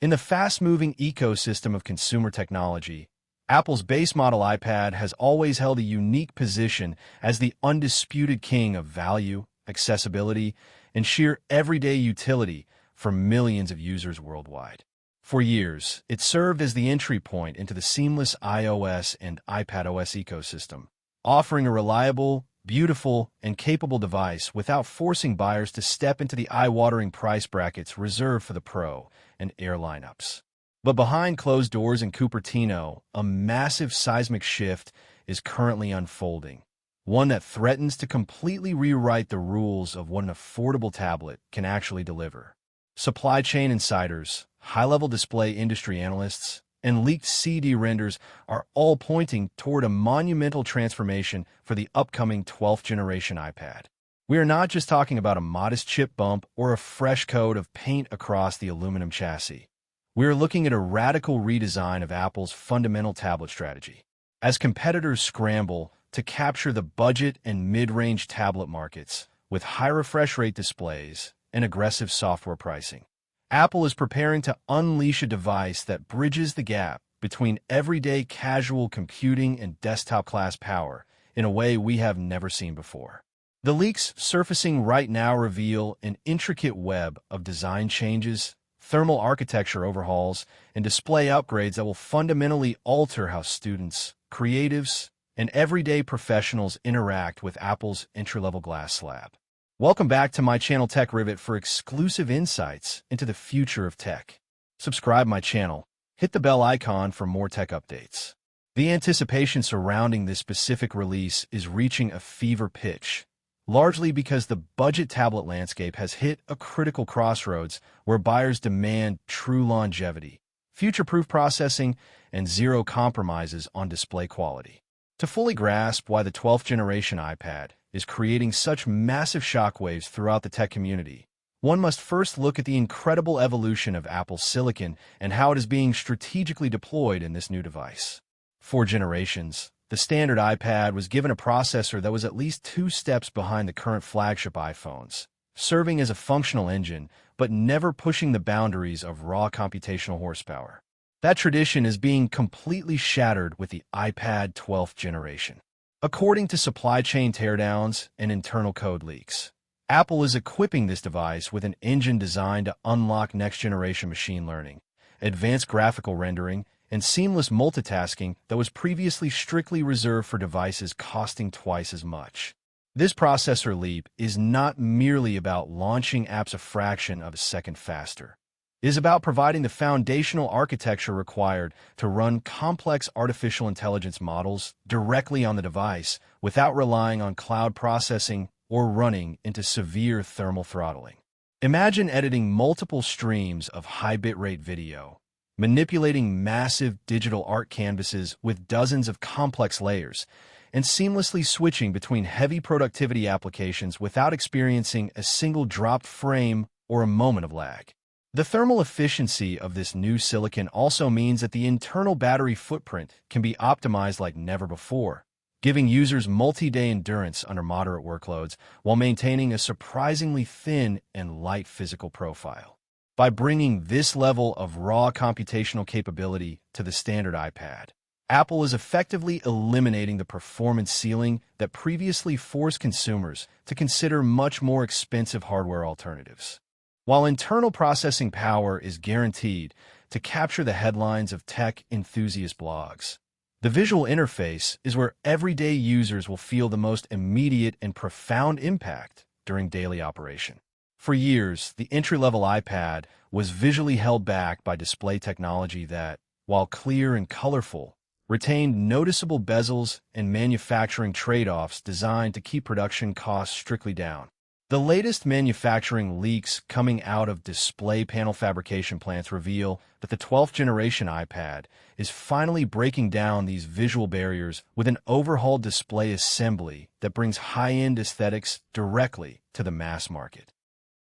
In the fast-moving ecosystem of consumer technology, Apple's base model iPad has always held a unique position as the undisputed king of value, accessibility, and sheer everyday utility for millions of users worldwide. For years, it served as the entry point into the seamless iOS and iPadOS ecosystem, offering a reliable, beautiful, and capable device without forcing buyers to step into the eye-watering price brackets reserved for the Pro and Air lineups. But behind closed doors in Cupertino, a massive seismic shift is currently unfolding, one that threatens to completely rewrite the rules of what an affordable tablet can actually deliver. Supply chain insiders, high-level display industry analysts, and leaked CD renders are all pointing toward a monumental transformation for the upcoming 12th generation iPad. We are not just talking about a modest chip bump or a fresh coat of paint across the aluminum chassis. We are looking at a radical redesign of Apple's fundamental tablet strategy. As competitors scramble to capture the budget and mid-range tablet markets with high refresh rate displays and aggressive software pricing, Apple is preparing to unleash a device that bridges the gap between everyday casual computing and desktop-class power in a way we have never seen before. The leaks surfacing right now reveal an intricate web of design changes, thermal architecture overhauls, and display upgrades that will fundamentally alter how students, creatives, and everyday professionals interact with Apple's entry-level glass slab. Welcome back to my channel Tech Rivet for exclusive insights into the future of tech. Subscribe my channel, hit the bell icon for more tech updates. The anticipation surrounding this specific release is reaching a fever pitch, largely because the budget tablet landscape has hit a critical crossroads where buyers demand true longevity, future-proof processing, and zero compromises on display quality. To fully grasp why the 12th generation iPad is creating such massive shockwaves throughout the tech community, one must first look at the incredible evolution of Apple's silicon and how it is being strategically deployed in this new device. For generations, the standard iPad was given a processor that was at least 2 steps behind the current flagship iPhones, serving as a functional engine but never pushing the boundaries of raw computational horsepower. That tradition is being completely shattered with the iPad 12th generation. According to supply chain teardowns and internal code leaks, Apple is equipping this device with an engine designed to unlock next-generation machine learning, advanced graphical rendering, and seamless multitasking that was previously strictly reserved for devices costing twice as much. This processor leap is not merely about launching apps a fraction of a second faster. It is about providing the foundational architecture required to run complex artificial intelligence models directly on the device without relying on cloud processing or running into severe thermal throttling. Imagine editing multiple streams of high bitrate video, manipulating massive digital art canvases with dozens of complex layers, and seamlessly switching between heavy productivity applications without experiencing a single dropped frame or a moment of lag. The thermal efficiency of this new silicon also means that the internal battery footprint can be optimized like never before, giving users multi-day endurance under moderate workloads while maintaining a surprisingly thin and light physical profile. By bringing this level of raw computational capability to the standard iPad, Apple is effectively eliminating the performance ceiling that previously forced consumers to consider much more expensive hardware alternatives. While internal processing power is guaranteed to capture the headlines of tech enthusiast blogs, the visual interface is where everyday users will feel the most immediate and profound impact during daily operation. For years, the entry-level iPad was visually held back by display technology that, while clear and colorful, retained noticeable bezels and manufacturing trade-offs designed to keep production costs strictly down. The latest manufacturing leaks coming out of display panel fabrication plants reveal that the 12th generation iPad is finally breaking down these visual barriers with an overhauled display assembly that brings high-end aesthetics directly to the mass market.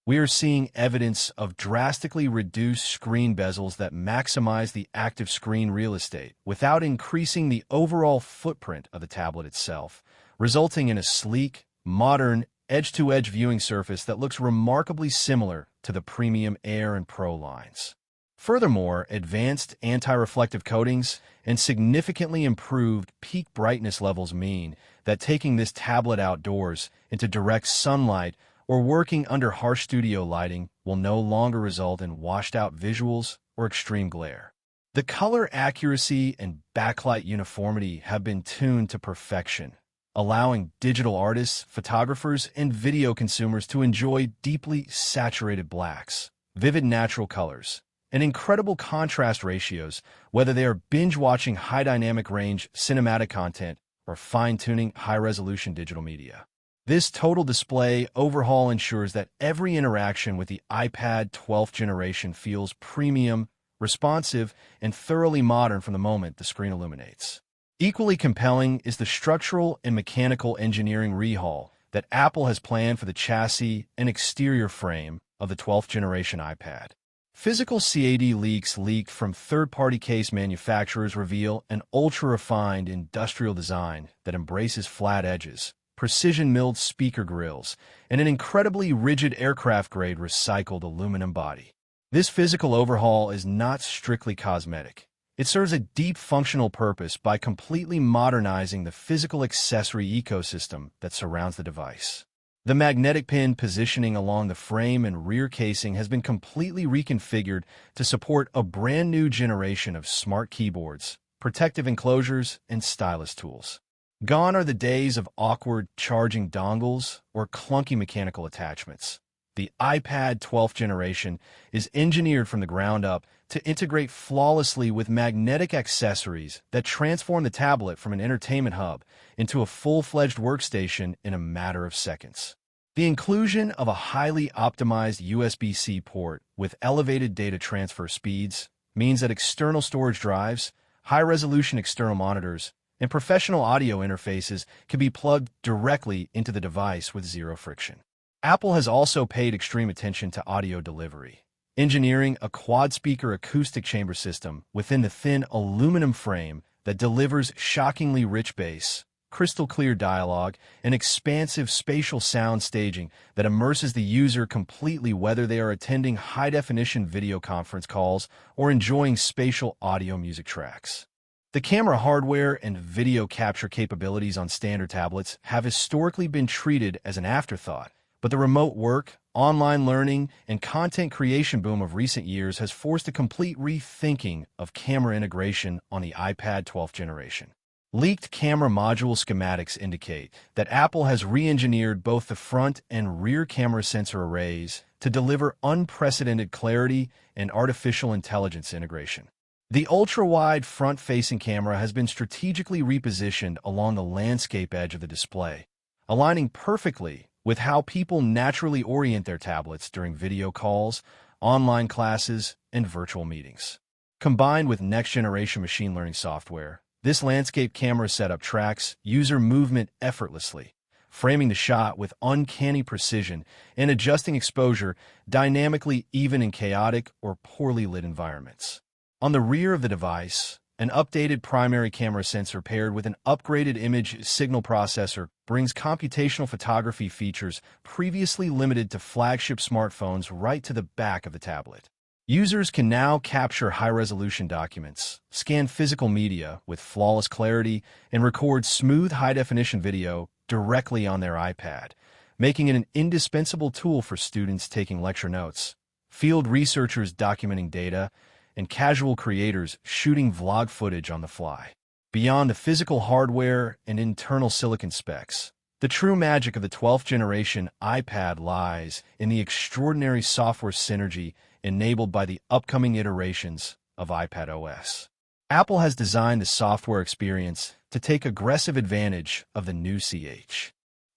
We are seeing evidence of drastically reduced screen bezels that maximize the active screen real estate without increasing the overall footprint of the tablet itself, resulting in a sleek, modern, edge-to-edge viewing surface that looks remarkably similar to the premium Air and Pro lines. Furthermore, advanced anti-reflective coatings and significantly improved peak brightness levels mean that taking this tablet outdoors into direct sunlight or working under harsh studio lighting will no longer result in washed-out visuals or extreme glare. The color accuracy and backlight uniformity have been tuned to perfection, allowing digital artists, photographers, and video consumers to enjoy deeply saturated blacks, vivid natural colors, and incredible contrast ratios, whether they are binge-watching high-dynamic range cinematic content or fine-tuning high-resolution digital media. This total display overhaul ensures that every interaction with the iPad 12th generation feels premium, responsive, and thoroughly modern from the moment the screen illuminates. Equally compelling is the structural and mechanical engineering rehaul that Apple has planned for the chassis and exterior frame of the 12th generation iPad. Physical CAD leaks leaked from third-party case manufacturers reveal an ultra-refined industrial design that embraces flat edges, precision-milled speaker grills, and an incredibly rigid aircraft-grade recycled aluminum body. This physical overhaul is not strictly cosmetic. It serves a deep functional purpose by completely modernizing the physical accessory ecosystem that surrounds the device. The magnetic pin positioning along the frame and rear casing has been completely reconfigured to support a brand new generation of smart keyboards, protective enclosures, and stylus tools. Gone are the days of awkward charging dongles or clunky mechanical attachments. The iPad 12th generation is engineered from the ground up to integrate flawlessly with magnetic accessories that transform the tablet from an entertainment hub into a full-fledged workstation in a matter of seconds. The inclusion of a highly optimized USB-C port with elevated data transfer speeds means that external storage drives, high-resolution external monitors, and professional audio interfaces can be plugged directly into the device with zero friction. Apple has also paid extreme attention to audio delivery, engineering a quad-speaker acoustic chamber system within the thin aluminum frame that delivers shockingly rich bass, crystal-clear dialogue, and expansive spatial sound staging that immerses the user completely whether they are attending high-definition video conference calls or enjoying spatial audio music tracks. The camera hardware and video capture capabilities on standard tablets have historically been treated as an afterthought, but the remote work, online learning, and content creation boom of recent years has forced a complete rethinking of camera integration on the iPad 12th generation. Leaked camera module schematics indicate that Apple has re-engineered both the front and rear camera sensor arrays to deliver unprecedented clarity and artificial intelligence integration. The ultra-wide front-facing camera has been strategically repositioned along the landscape edge of the display, aligning perfectly with how people naturally orient their tablets during video calls, online classes, and virtual meetings. Combined with next-generation machine learning software, this landscape camera setup tracks user movement effortlessly, framing the shot with uncanny precision and adjusting exposure dynamically even in chaotic or poorly lit environments. On the rear of the device, an updated primary camera sensor paired with an upgraded image signal processor brings computational photography features previously limited to flagship smartphones right to the back of the tablet. Users can now capture high-resolution documents, scan physical media with flawless clarity, and record smooth high-definition video directly on their iPad, making it an indispensable tool for students taking lecture notes, field researchers documenting data, and casual creators shooting vlog footage on the fly. Beyond the physical hardware and internal silicon specs, the true magic of the 12th generation iPad lies in the extraordinary software synergy enabled by the upcoming iterations of iPadOS. Apple has designed the software experience to take aggressive advantage of the new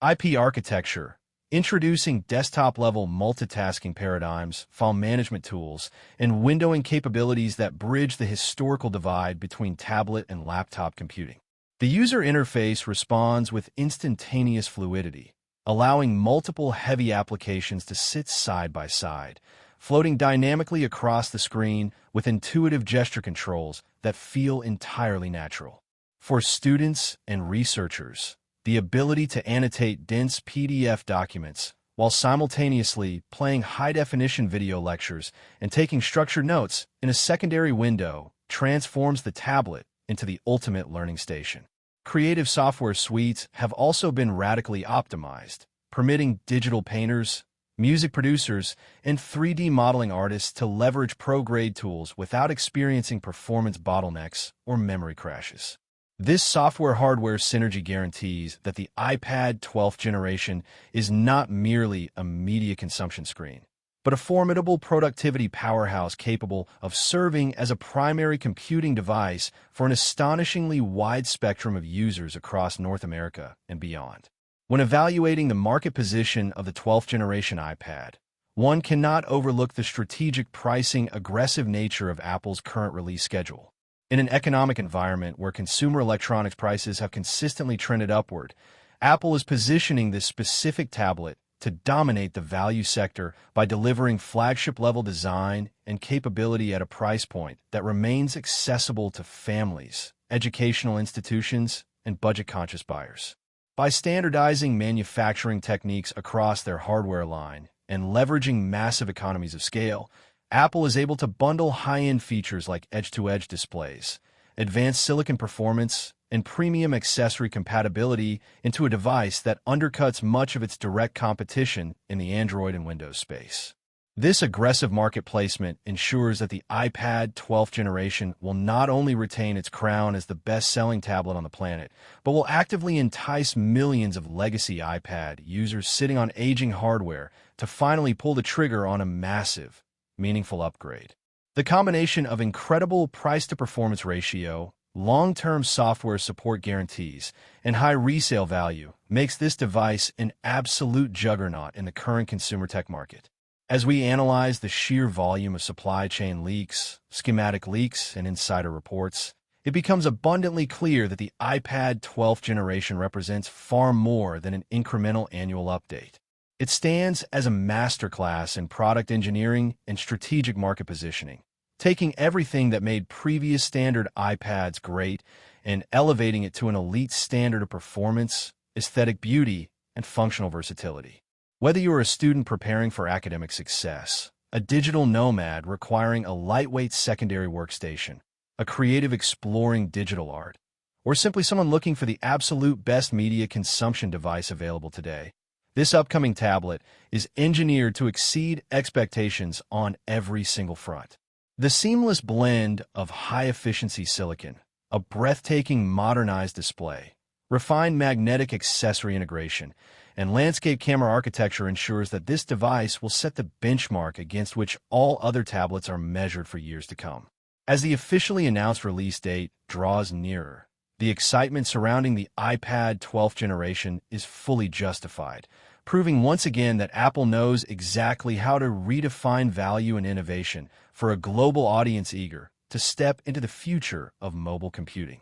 IP architecture, introducing desktop-level multitasking paradigms, file management tools, and windowing capabilities that bridge the historical divide between tablet and laptop computing. The user interface responds with instantaneous fluidity, allowing multiple heavy applications to sit side by side, floating dynamically across the screen with intuitive gesture controls that feel entirely natural. For students and researchers, the ability to annotate dense PDF documents while simultaneously playing high-definition video lectures and taking structured notes in a secondary window transforms the tablet into the ultimate learning station. Creative software suites have also been radically optimized, permitting digital painters, music producers, and 3D modeling artists to leverage pro-grade tools without experiencing performance bottlenecks or memory crashes. This software-hardware synergy guarantees that the iPad 12th generation is not merely a media consumption screen, but a formidable productivity powerhouse capable of serving as a primary computing device for an astonishingly wide spectrum of users across North America and beyond. When evaluating the market position of the 12th generation iPad, one cannot overlook the strategic pricing aggressive nature of Apple's current release schedule. In an economic environment where consumer electronics prices have consistently trended upward, Apple is positioning this specific tablet to dominate the value sector by delivering flagship-level design and capability at a price point that remains accessible to families, educational institutions, and budget-conscious buyers. By standardizing manufacturing techniques across their hardware line and leveraging massive economies of scale, Apple is able to bundle high-end features like edge-to-edge displays, advanced silicon performance, and premium accessory compatibility into a device that undercuts much of its direct competition in the Android and Windows space. This aggressive market placement ensures that the iPad 12th generation will not only retain its crown as the best-selling tablet on the planet, but will actively entice millions of legacy iPad users sitting on aging hardware to finally pull the trigger on a massive, meaningful upgrade. The combination of incredible price-to-performance ratio, long-term software support guarantees, and high resale value makes this device an absolute juggernaut in the current consumer tech market. As we analyze the sheer volume of supply chain leaks, schematic leaks, and insider reports, it becomes abundantly clear that the iPad 12th generation represents far more than an incremental annual update. It stands as a masterclass in product engineering and strategic market positioning, taking everything that made previous standard iPads great and elevating it to an elite standard of performance, aesthetic beauty, and functional versatility. Whether you're a student preparing for academic success, a digital nomad requiring a lightweight secondary workstation, a creative exploring digital art, or simply someone looking for the absolute best media consumption device available today, this upcoming tablet is engineered to exceed expectations on every single front. The seamless blend of high-efficiency silicon, a breathtaking modernized display, refined magnetic accessory integration, and landscape camera architecture ensures that this device will set the benchmark against which all other tablets are measured for years to come. As the officially announced release date draws nearer, the excitement surrounding the iPad 12th generation is fully justified, proving once again that Apple knows exactly how to redefine value and innovation for a global audience eager to step into the future of mobile computing.